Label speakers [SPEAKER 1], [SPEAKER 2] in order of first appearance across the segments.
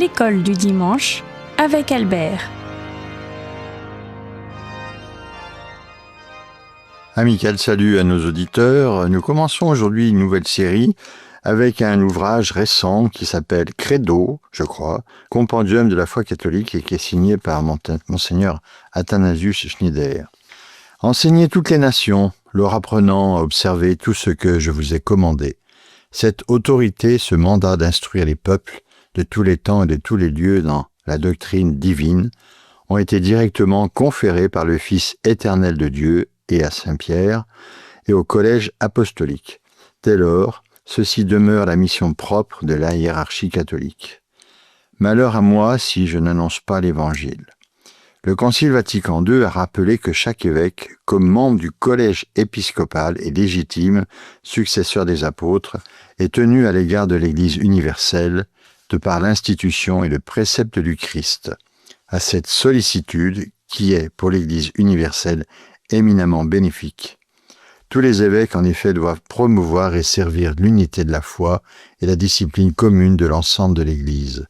[SPEAKER 1] l'école du dimanche avec Albert.
[SPEAKER 2] Amical salut à nos auditeurs. Nous commençons aujourd'hui une nouvelle série avec un ouvrage récent qui s'appelle Credo, je crois, Compendium de la foi catholique et qui est signé par Monseigneur Athanasius Schneider. Enseignez toutes les nations, leur apprenant à observer tout ce que je vous ai commandé. Cette autorité, ce mandat d'instruire les peuples de tous les temps et de tous les lieux dans la doctrine divine, ont été directement conférés par le Fils éternel de Dieu et à Saint-Pierre et au collège apostolique. Dès lors, ceci demeure la mission propre de la hiérarchie catholique. Malheur à moi si je n'annonce pas l'Évangile. Le Concile Vatican II a rappelé que chaque évêque, comme membre du collège épiscopal et légitime successeur des apôtres, est tenu à l'égard de l'Église universelle, de par l'institution et le précepte du Christ, à cette sollicitude qui est, pour l'Église universelle, éminemment bénéfique. Tous les évêques, en effet, doivent promouvoir et servir l'unité de la foi et la discipline commune de l'ensemble de l'Église,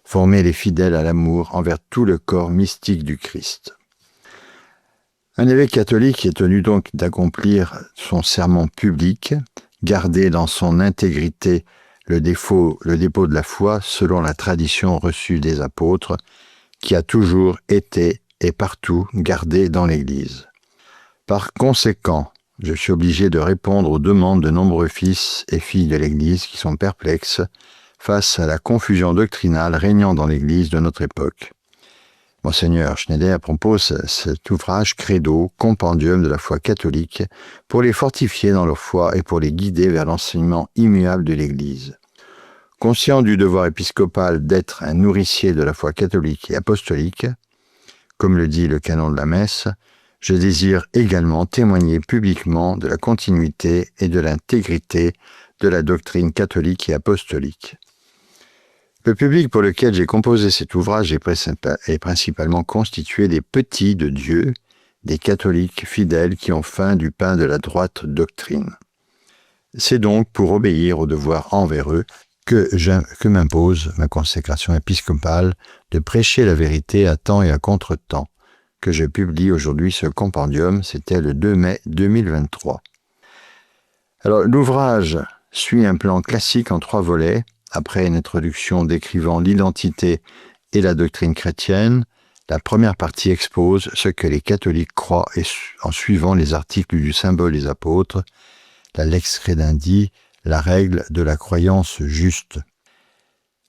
[SPEAKER 2] former les fidèles à l'amour envers tout le corps mystique du Christ. Un évêque catholique est tenu donc d'accomplir son serment public, garder dans son intégrité le dépôt de la foi selon la tradition reçue des apôtres, qui a toujours été et partout gardée dans l'Église. Par conséquent, je suis obligé de répondre aux demandes de nombreux fils et filles de l'Église qui sont perplexes face à la confusion doctrinale régnant dans l'Église de notre époque. Monseigneur Schneider propose cet ouvrage Credo, Compendium de la foi catholique, pour les fortifier dans leur foi et pour les guider vers l'enseignement immuable de l'Église. Conscient du devoir épiscopal d'être un nourricier de la foi catholique et apostolique, comme le dit le canon de la messe, je désire également témoigner publiquement de la continuité et de l'intégrité de la doctrine catholique et apostolique. Le public pour lequel j'ai composé cet ouvrage est principalement constitué des petits de Dieu, des catholiques fidèles qui ont faim du pain de la droite doctrine. C'est donc pour obéir au devoir envers eux que m'impose ma consécration épiscopale de prêcher la vérité à temps et à contre-temps, que je publie aujourd'hui ce compendium, c'était le 2 mai 2023. Alors, l'ouvrage suit un plan classique en 3 volets, après une introduction décrivant l'identité et la doctrine chrétienne. La première partie expose ce que les catholiques croient et en suivant les articles du symbole des apôtres, la lex credendi, la règle de la croyance juste.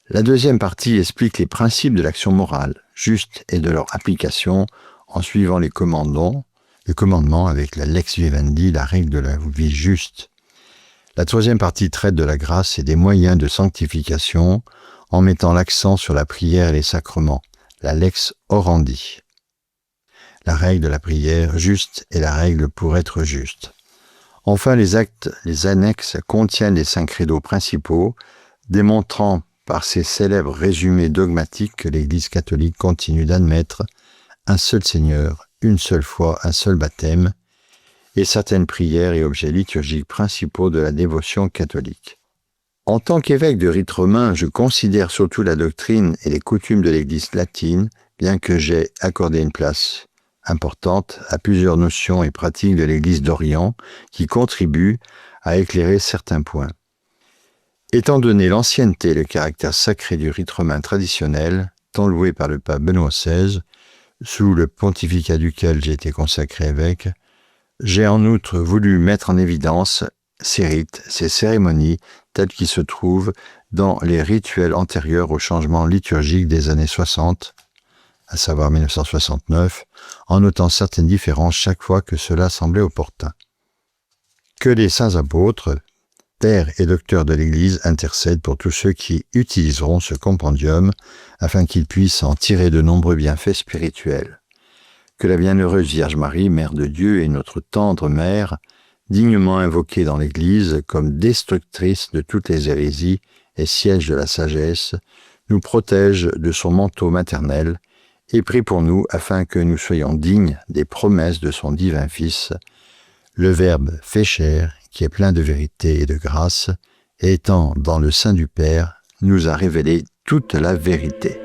[SPEAKER 2] La deuxième partie explique les principes de l'action morale, juste et de leur application en suivant les commandements avec la lex vivendi, la règle de la vie juste. La troisième partie traite de la grâce et des moyens de sanctification en mettant l'accent sur la prière et les sacrements, la lex orandi. La règle de la prière juste et la règle pour être juste. Enfin, les annexes contiennent les 5 credos principaux, démontrant par ces célèbres résumés dogmatiques que l'Église catholique continue d'admettre un seul Seigneur, une seule foi, un seul baptême, et certaines prières et objets liturgiques principaux de la dévotion catholique. En tant qu'évêque de rite romain, je considère surtout la doctrine et les coutumes de l'Église latine, bien que j'ai accordé une place importante à plusieurs notions et pratiques de l'Église d'Orient qui contribuent à éclairer certains points. Étant donné l'ancienneté et le caractère sacré du rite romain traditionnel, tant loué par le pape Benoît XVI, sous le pontificat duquel j'ai été consacré évêque, j'ai en outre voulu mettre en évidence ces rites, ces cérémonies telles qu'ils se trouvent dans les rituels antérieurs au changement liturgique des années 60, à savoir 1969, en notant certaines différences chaque fois que cela semblait opportun. Que les saints apôtres, pères et docteurs de l'Église intercèdent pour tous ceux qui utiliseront ce compendium afin qu'ils puissent en tirer de nombreux bienfaits spirituels. Que la bienheureuse Vierge Marie, Mère de Dieu et notre tendre Mère, dignement invoquée dans l'Église comme destructrice de toutes les hérésies et siège de la sagesse, nous protège de son manteau maternel et prie pour nous afin que nous soyons dignes des promesses de son divin Fils, le Verbe fait chair, qui est plein de vérité et de grâce, et étant dans le sein du Père, nous a révélé toute la vérité.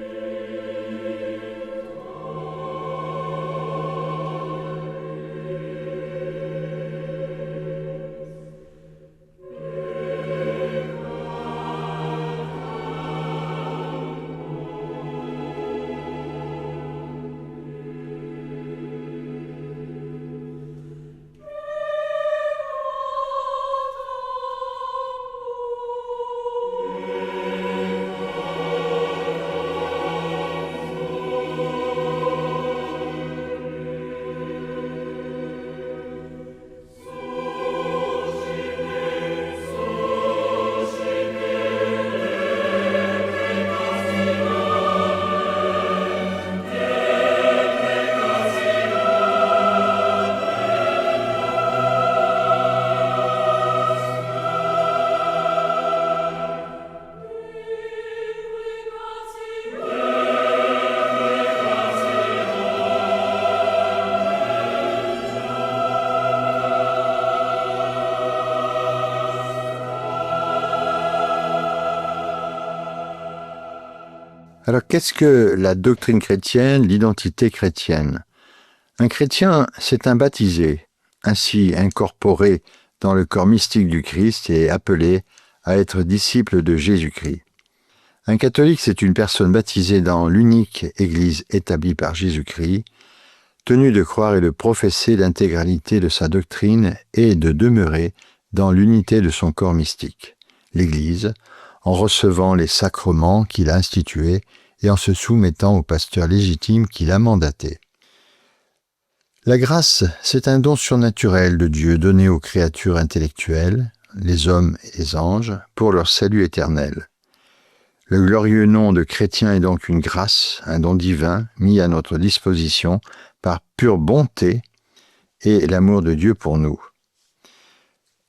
[SPEAKER 2] Alors, qu'est-ce que la doctrine chrétienne, l'identité chrétienne? Un chrétien, c'est un baptisé, ainsi incorporé dans le corps mystique du Christ et appelé à être disciple de Jésus-Christ. Un catholique, c'est une personne baptisée dans l'unique Église établie par Jésus-Christ, tenue de croire et de professer l'intégralité de sa doctrine et de demeurer dans l'unité de son corps mystique, l'Église, en recevant les sacrements qu'il a institués et en se soumettant au pasteur légitime qu'il a mandaté. La grâce, c'est un don surnaturel de Dieu donné aux créatures intellectuelles, les hommes et les anges, pour leur salut éternel. Le glorieux nom de chrétien est donc une grâce, un don divin mis à notre disposition par pure bonté et l'amour de Dieu pour nous.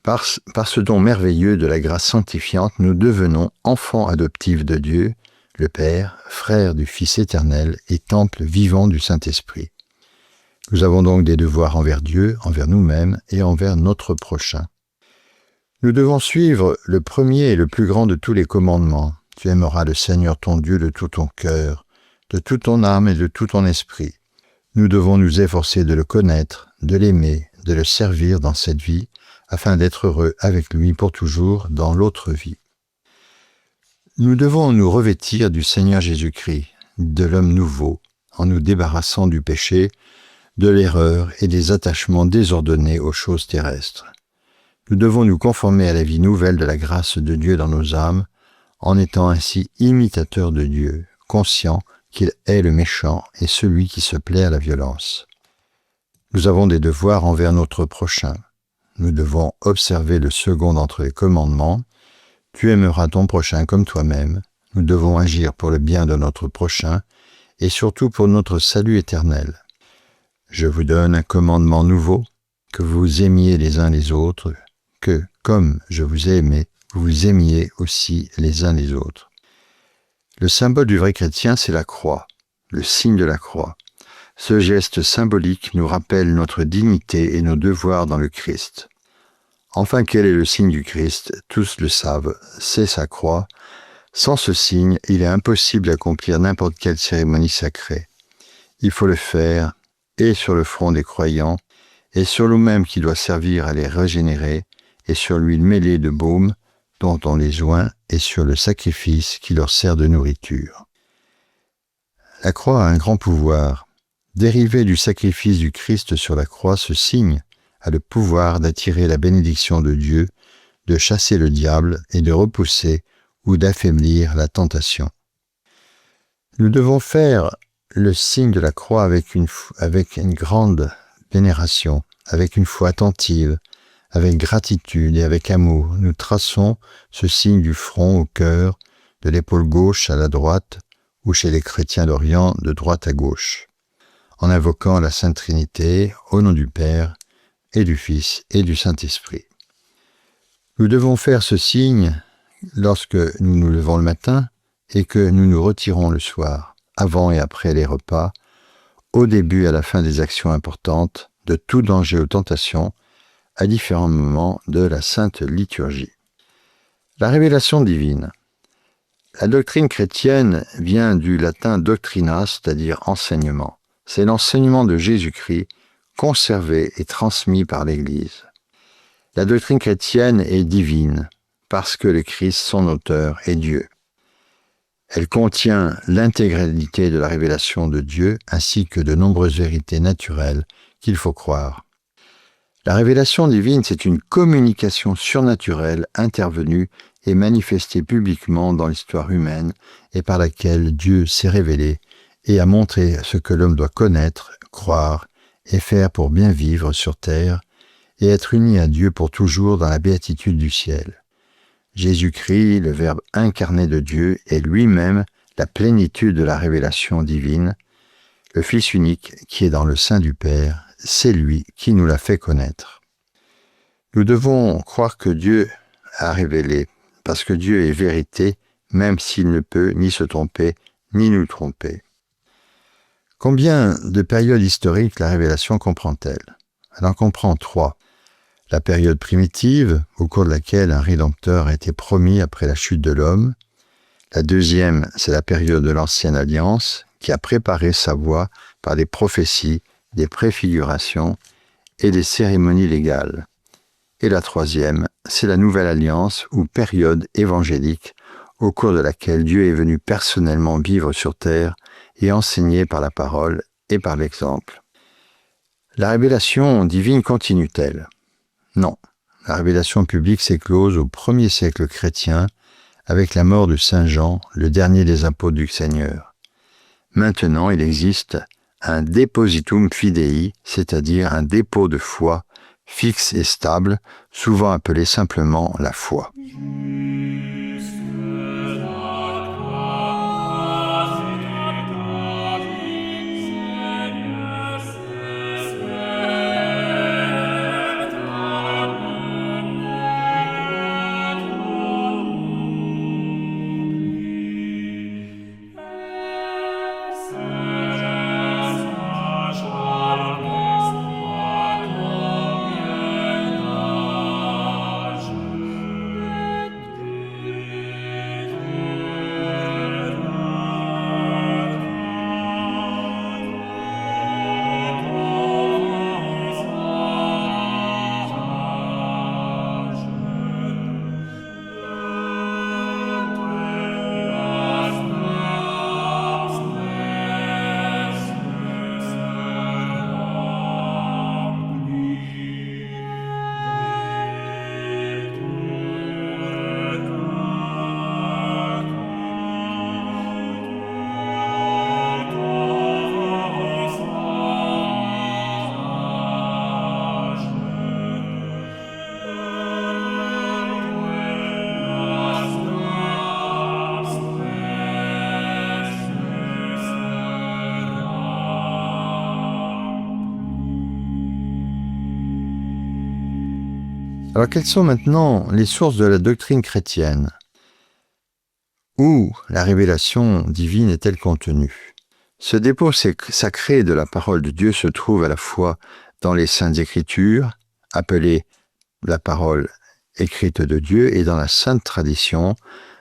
[SPEAKER 2] Par ce don merveilleux de la grâce sanctifiante, nous devenons enfants adoptifs de Dieu, le Père, frère du Fils éternel et temple vivant du Saint-Esprit. Nous avons donc des devoirs envers Dieu, envers nous-mêmes et envers notre prochain. Nous devons suivre le premier et le plus grand de tous les commandements. Tu aimeras le Seigneur ton Dieu de tout ton cœur, de toute ton âme et de tout ton esprit. Nous devons nous efforcer de le connaître, de l'aimer, de le servir dans cette vie, afin d'être heureux avec lui pour toujours dans l'autre vie. Nous devons nous revêtir du Seigneur Jésus-Christ, de l'homme nouveau, en nous débarrassant du péché, de l'erreur et des attachements désordonnés aux choses terrestres. Nous devons nous conformer à la vie nouvelle de la grâce de Dieu dans nos âmes, en étant ainsi imitateurs de Dieu, conscients qu'il est le méchant et celui qui se plaît à la violence. Nous avons des devoirs envers notre prochain. Nous devons observer le second d'entre les commandements. Tu aimeras ton prochain comme toi-même. Nous devons agir pour le bien de notre prochain et surtout pour notre salut éternel. Je vous donne un commandement nouveau, que vous aimiez les uns les autres, que, comme je vous ai aimé, vous aimiez aussi les uns les autres. Le symbole du vrai chrétien, c'est la croix, le signe de la croix. Ce geste symbolique nous rappelle notre dignité et nos devoirs dans le Christ. Enfin, quel est le signe du Christ? Tous le savent, c'est sa croix. Sans ce signe, il est impossible d'accomplir n'importe quelle cérémonie sacrée. Il faut le faire, et sur le front des croyants, et sur nous-mêmes qui doit servir à les régénérer, et sur l'huile mêlée de baume, dont on les oint, et sur le sacrifice qui leur sert de nourriture. La croix a un grand pouvoir. Dérivé du sacrifice du Christ sur la croix, ce signe a le pouvoir d'attirer la bénédiction de Dieu, de chasser le diable et de repousser ou d'affaiblir la tentation. Nous devons faire le signe de la croix avec une grande vénération, avec une foi attentive, avec gratitude et avec amour. Nous traçons ce signe du front au cœur, de l'épaule gauche à la droite, ou chez les chrétiens d'Orient, de droite à gauche, en invoquant la Sainte Trinité, au nom du Père, et du Fils, et du Saint-Esprit. Nous devons faire ce signe lorsque nous nous levons le matin et que nous nous retirons le soir, avant et après les repas, au début et à la fin des actions importantes, de tout danger aux tentations, à différents moments de la Sainte Liturgie. La révélation divine. La doctrine chrétienne vient du latin doctrina, c'est-à-dire enseignement. C'est l'enseignement de Jésus-Christ conservé et transmis par l'Église. La doctrine chrétienne est divine parce que le Christ, son auteur, est Dieu. Elle contient l'intégralité de la révélation de Dieu ainsi que de nombreuses vérités naturelles qu'il faut croire. La révélation divine, c'est une communication surnaturelle intervenue et manifestée publiquement dans l'histoire humaine et par laquelle Dieu s'est révélé et a montré ce que l'homme doit connaître, croire et faire pour bien vivre sur terre et être uni à Dieu pour toujours dans la béatitude du ciel. Jésus-Christ, le Verbe incarné de Dieu, est lui-même la plénitude de la révélation divine. Le Fils unique qui est dans le sein du Père, c'est lui qui nous l'a fait connaître. Nous devons croire que Dieu a révélé, parce que Dieu est vérité, même s'il ne peut ni se tromper, ni nous tromper. Combien de périodes historiques la révélation comprend-elle? Elle en comprend 3. La période primitive, au cours de laquelle un Rédempteur a été promis après la chute de l'homme. La deuxième, c'est la période de l'Ancienne Alliance, qui a préparé sa voie par des prophéties, des préfigurations et des cérémonies légales. Et la troisième, c'est la Nouvelle Alliance ou période évangélique, au cours de laquelle Dieu est venu personnellement vivre sur terre et enseigner par la parole et par l'exemple. La révélation divine continue-t-elle? Non, la révélation publique s'éclose au 1er siècle chrétien avec la mort de Saint Jean, le dernier des apôtres du Seigneur. Maintenant, il existe un depositum fidei, c'est-à-dire un dépôt de foi fixe et stable, souvent appelé simplement la foi. Alors quelles sont maintenant les sources de la doctrine chrétienne? Où la révélation divine est-elle contenue? Ce dépôt sacré de la parole de Dieu se trouve à la fois dans les Saintes Écritures, appelées la parole écrite de Dieu, et dans la Sainte Tradition,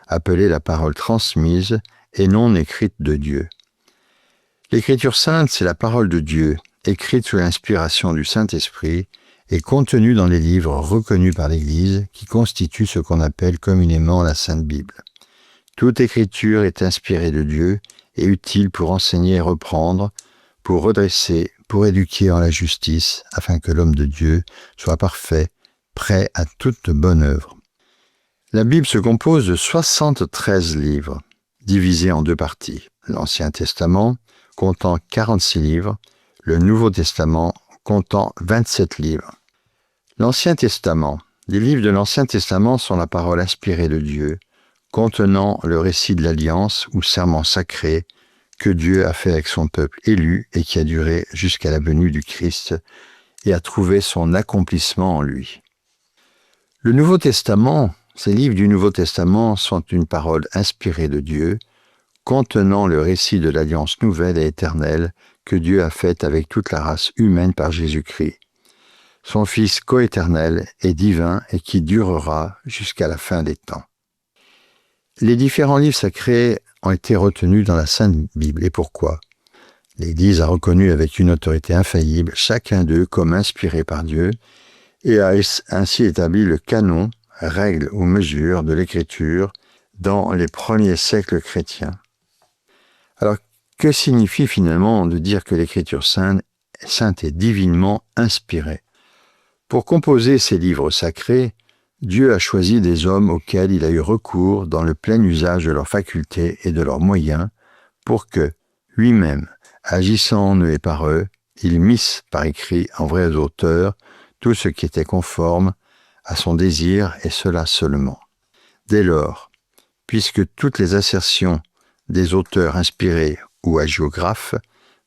[SPEAKER 2] appelée la parole transmise et non écrite de Dieu. L'Écriture sainte, c'est la parole de Dieu, écrite sous l'inspiration du Saint-Esprit, et contenue dans les livres reconnus par l'Église qui constituent ce qu'on appelle communément la Sainte Bible. Toute écriture est inspirée de Dieu et utile pour enseigner et reprendre, pour redresser, pour éduquer en la justice, afin que l'homme de Dieu soit parfait, prêt à toute bonne œuvre. La Bible se compose de 73 livres, divisés en 2 parties. L'Ancien Testament, comptant 46 livres, le Nouveau Testament, comptant 27 livres. L'Ancien Testament. Les livres de l'Ancien Testament sont la parole inspirée de Dieu, contenant le récit de l'Alliance ou serment sacré que Dieu a fait avec son peuple élu et qui a duré jusqu'à la venue du Christ et a trouvé son accomplissement en lui. Le Nouveau Testament, ces livres du Nouveau Testament sont une parole inspirée de Dieu, contenant le récit de l'Alliance nouvelle et éternelle que Dieu a faite avec toute la race humaine par Jésus-Christ, son Fils coéternel et divin et qui durera jusqu'à la fin des temps. Les différents livres sacrés ont été retenus dans la Sainte Bible. Et pourquoi ? L'Église a reconnu avec une autorité infaillible chacun d'eux comme inspiré par Dieu et a ainsi établi le canon, règle ou mesure de l'Écriture dans les premiers siècles chrétiens. Alors, que signifie finalement de dire que l'Écriture sainte est divinement inspirée ? Pour composer ces livres sacrés, Dieu a choisi des hommes auxquels il a eu recours dans le plein usage de leurs facultés et de leurs moyens pour que, lui-même, agissant en eux et par eux, il misse par écrit en vrais auteurs tout ce qui était conforme à son désir et cela seulement. Dès lors, puisque toutes les assertions des auteurs inspirés ou hagiographes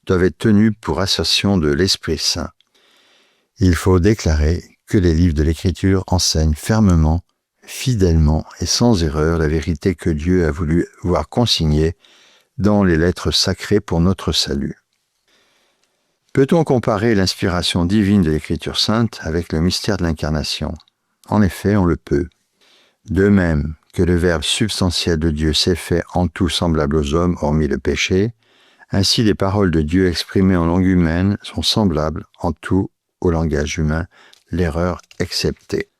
[SPEAKER 2] doivent être tenues pour assertion de l'Esprit Saint, il faut déclarer que les livres de l'Écriture enseignent fermement, fidèlement et sans erreur la vérité que Dieu a voulu voir consignée dans les lettres sacrées pour notre salut. Peut-on comparer l'inspiration divine de l'Écriture sainte avec le mystère de l'Incarnation ? En effet, on le peut. De même que le Verbe substantiel de Dieu s'est fait en tout semblable aux hommes, hormis le péché, ainsi les paroles de Dieu exprimées en langue humaine sont semblables en tout au langage humain, l'erreur exceptée.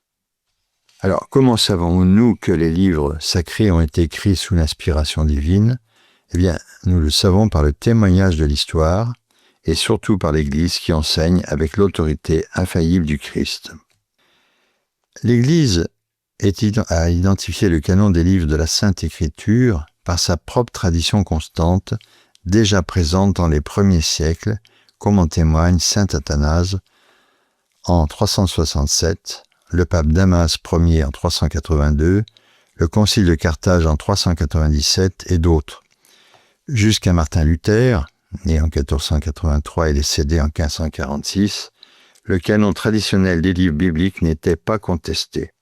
[SPEAKER 2] Alors, comment savons-nous que les livres sacrés ont été écrits sous l'inspiration divine ? Eh bien, nous le savons par le témoignage de l'histoire et surtout par l'Église qui enseigne avec l'autorité infaillible du Christ. L'Église a identifié le canon des livres de la Sainte Écriture par sa propre tradition constante, déjà présente dans les premiers siècles, comme en témoigne saint Athanase en 367, le pape Damas Ier en 382, le concile de Carthage en 397 et d'autres. Jusqu'à Martin Luther, né en 1483 et décédé en 1546, le canon traditionnel des livres bibliques n'était pas contesté.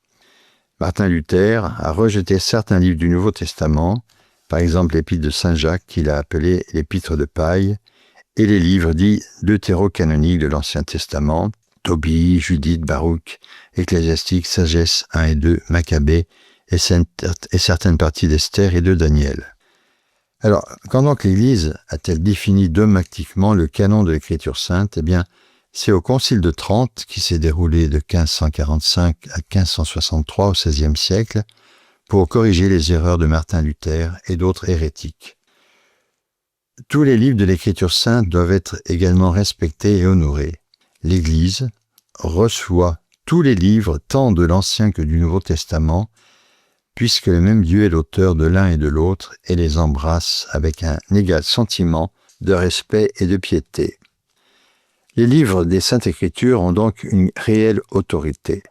[SPEAKER 2] Martin Luther a rejeté certains livres du Nouveau Testament, par exemple l'épître de Saint Jacques qu'il a appelé l'épître de paille, et les livres dits deutérocanoniques de l'Ancien Testament, Tobie, Judith, Baruch, Ecclésiastique, Sagesse 1 et 2, Maccabée et certaines parties d'Esther et de Daniel. Alors, quand donc l'Église a-t-elle défini dogmatiquement le canon de l'Écriture sainte ? Eh bien, c'est au Concile de Trente, qui s'est déroulé de 1545 à 1563 au XVIe siècle, pour corriger les erreurs de Martin Luther et d'autres hérétiques. Tous les livres de l'Écriture sainte doivent être également respectés et honorés. L'Église reçoit tous les livres, tant de l'Ancien que du Nouveau Testament, puisque le même Dieu est l'auteur de l'un et de l'autre et les embrasse avec un égal sentiment de respect et de piété. Les livres des Saintes Écritures ont donc une réelle autorité.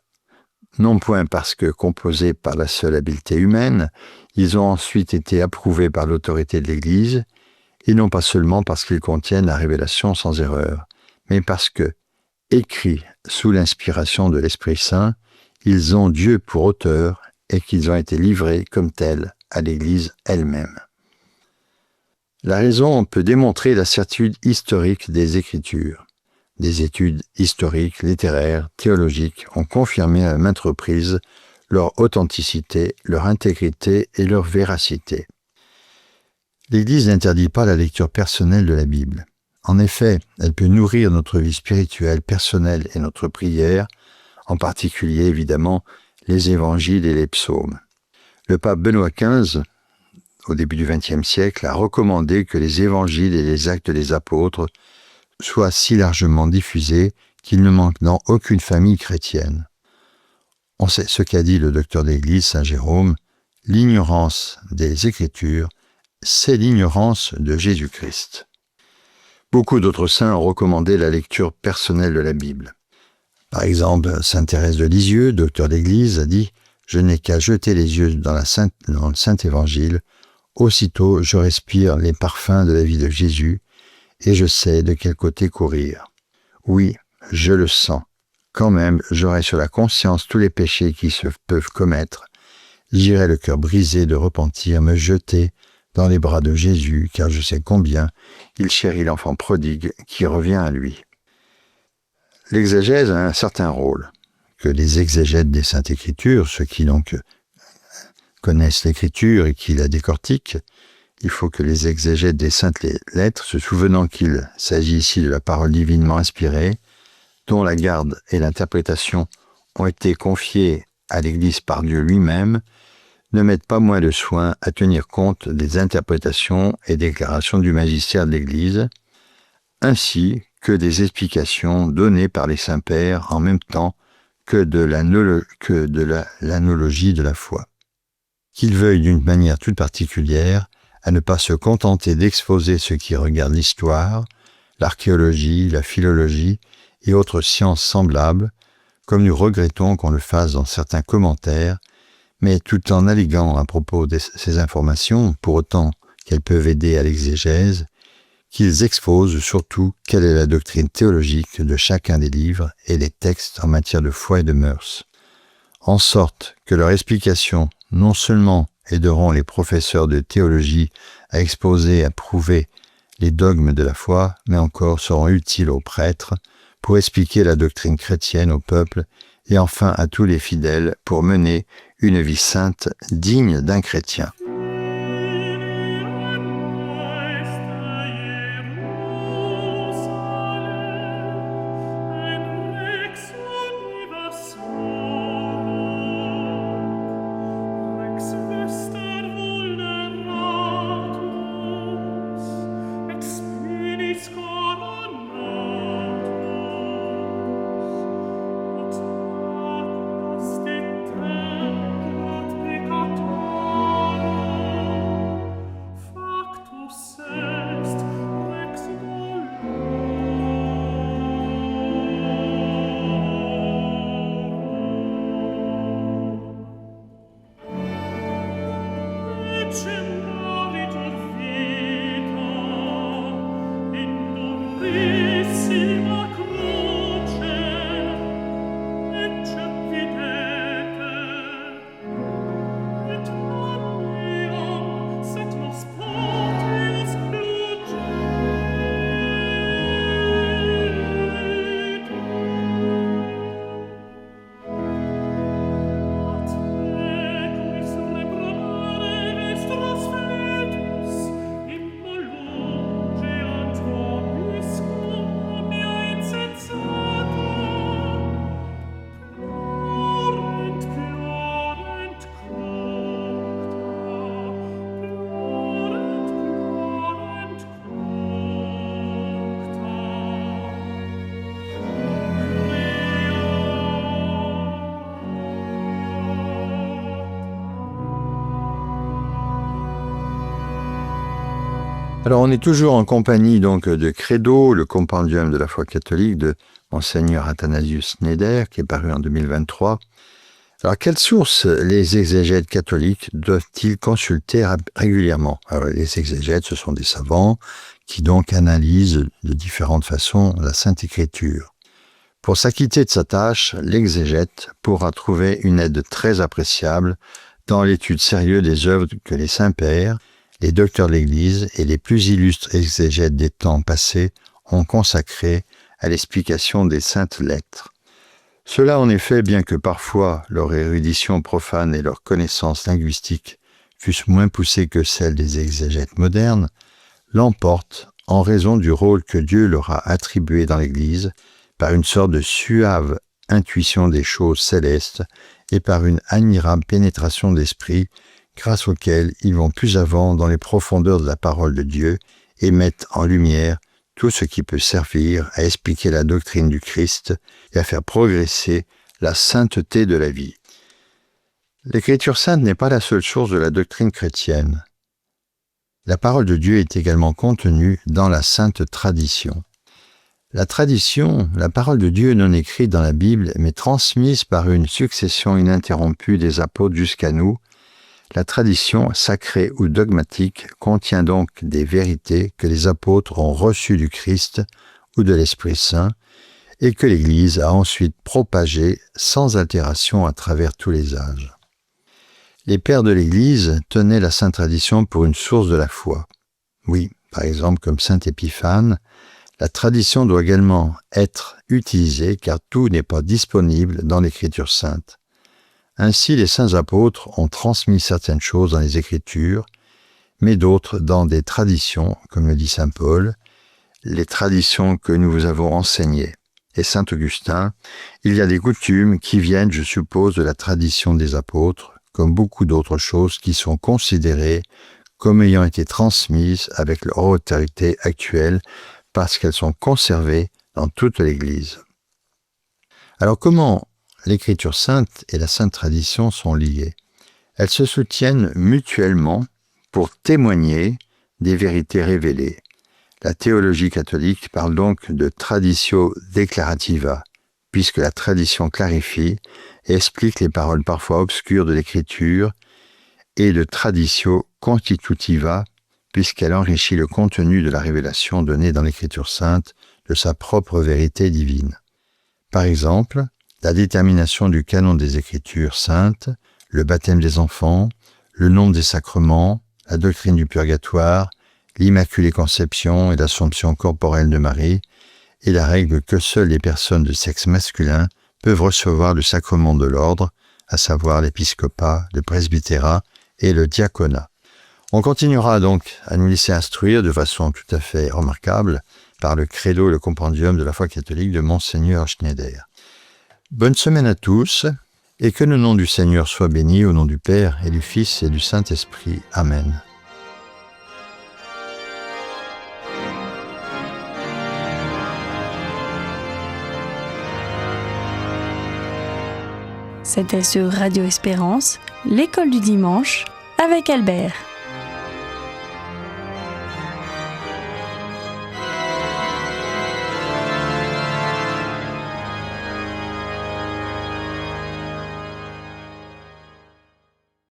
[SPEAKER 2] Non point parce que composés par la seule habileté humaine, ils ont ensuite été approuvés par l'autorité de l'Église, et non pas seulement parce qu'ils contiennent la révélation sans erreur, mais parce que, écrits sous l'inspiration de l'Esprit Saint, ils ont Dieu pour auteur et qu'ils ont été livrés comme tels à l'Église elle-même. La raison peut démontrer la certitude historique des Écritures. Des études historiques, littéraires, théologiques ont confirmé à maintes reprises leur authenticité, leur intégrité et leur véracité. L'Église n'interdit pas la lecture personnelle de la Bible. En effet, elle peut nourrir notre vie spirituelle personnelle et notre prière, en particulier évidemment les évangiles et les psaumes. Le pape Benoît XV, au début du XXe siècle, a recommandé que les évangiles et les actes des apôtres soient si largement diffusés qu'il ne manque dans aucune famille chrétienne. On sait ce qu'a dit le docteur d'Église, Saint Jérôme, l'ignorance des Écritures, c'est l'ignorance de Jésus-Christ. Beaucoup d'autres saints ont recommandé la lecture personnelle de la Bible. Par exemple, sainte Thérèse de Lisieux, docteur d'Église, a dit « Je n'ai qu'à jeter les yeux dans le Saint Évangile, aussitôt je respire les parfums de la vie de Jésus, et je sais de quel côté courir. Oui, je le sens. Quand même, j'aurai sur la conscience tous les péchés qui se peuvent commettre. J'irai le cœur brisé de repentir, me jeter dans les bras de Jésus, car je sais combien il chérit l'enfant prodigue qui revient à lui. » L'exégèse a un certain rôle, que les exégètes des Saintes Écritures, ceux qui donc connaissent l'Écriture et qui la décortiquent. Il faut que les exégètes des saintes lettres, se souvenant qu'il s'agit ici de la parole divinement inspirée, dont la garde et l'interprétation ont été confiées à l'Église par Dieu lui-même, ne mettent pas moins de soin à tenir compte des interprétations et déclarations du magistère de l'Église, ainsi que des explications données par les saints-pères en même temps que de l'analogie de la foi. Qu'ils veuillent d'une manière toute particulière à ne pas se contenter d'exposer ce qui regarde l'histoire, l'archéologie, la philologie et autres sciences semblables, comme nous regrettons qu'on le fasse dans certains commentaires, mais tout en alléguant à propos de ces informations, pour autant qu'elles peuvent aider à l'exégèse, qu'ils exposent surtout quelle est la doctrine théologique de chacun des livres et des textes en matière de foi et de mœurs, en sorte que leurs explications non seulement aideront les professeurs de théologie à exposer et à prouver les dogmes de la foi, mais encore seront utiles aux prêtres pour expliquer la doctrine chrétienne au peuple et enfin à tous les fidèles pour mener une vie sainte digne d'un chrétien. Alors on est toujours en compagnie donc de Credo, le compendium de la foi catholique de Monseigneur Athanasius Schneider, qui est paru en 2023. Alors quelles sources les exégètes catholiques doivent-ils consulter régulièrement? Alors, les exégètes, ce sont des savants qui donc analysent de différentes façons la Sainte Écriture. Pour s'acquitter de sa tâche, l'exégète pourra trouver une aide très appréciable dans l'étude sérieuse des œuvres que les saints-pères, les docteurs de l'Église et les plus illustres exégètes des temps passés ont consacré à l'explication des saintes lettres. Cela en effet, bien que parfois leur érudition profane et leur connaissance linguistique fussent moins poussées que celles des exégètes modernes, l'emportent en raison du rôle que Dieu leur a attribué dans l'Église par une sorte de suave intuition des choses célestes et par une admirable pénétration d'esprit grâce auquel ils vont plus avant dans les profondeurs de la parole de Dieu et mettent en lumière tout ce qui peut servir à expliquer la doctrine du Christ et à faire progresser la sainteté de la vie. L'Écriture sainte n'est pas la seule source de la doctrine chrétienne. La parole de Dieu est également contenue dans la sainte tradition. La tradition, la parole de Dieu non écrite dans la Bible, mais transmise par une succession ininterrompue des apôtres jusqu'à nous, la tradition sacrée ou dogmatique contient donc des vérités que les apôtres ont reçues du Christ ou de l'Esprit Saint et que l'Église a ensuite propagées sans altération à travers tous les âges. Les pères de l'Église tenaient la sainte tradition pour une source de la foi. Oui, par exemple comme saint Épiphane, la tradition doit également être utilisée car tout n'est pas disponible dans l'Écriture sainte. Ainsi, les saints apôtres ont transmis certaines choses dans les Écritures, mais d'autres dans des traditions, comme le dit saint Paul, les traditions que nous vous avons enseignées. Et saint Augustin, il y a des coutumes qui viennent, je suppose, de la tradition des apôtres, comme beaucoup d'autres choses qui sont considérées comme ayant été transmises avec leur autorité actuelle parce qu'elles sont conservées dans toute l'Église. Alors comment l'Écriture sainte et la sainte tradition sont liées? Elles se soutiennent mutuellement pour témoigner des vérités révélées. La théologie catholique parle donc de traditio declarativa, puisque la tradition clarifie et explique les paroles parfois obscures de l'Écriture, et de traditio constitutiva, puisqu'elle enrichit le contenu de la révélation donnée dans l'Écriture sainte de sa propre vérité divine. Par exemple, la détermination du canon des Écritures saintes, le baptême des enfants, le nombre des sacrements, la doctrine du purgatoire, l'Immaculée Conception et l'Assomption corporelle de Marie, et la règle que seules les personnes de sexe masculin peuvent recevoir le sacrement de l'ordre, à savoir l'épiscopat, le presbytérat et le diaconat. On continuera donc à nous laisser instruire de façon tout à fait remarquable par le credo et le compendium de la foi catholique de Monseigneur Schneider. Bonne semaine à tous, et que le nom du Seigneur soit béni au nom du Père et du Fils et du Saint-Esprit. Amen.
[SPEAKER 1] C'était sur Radio Espérance, l'école du dimanche, avec Albert.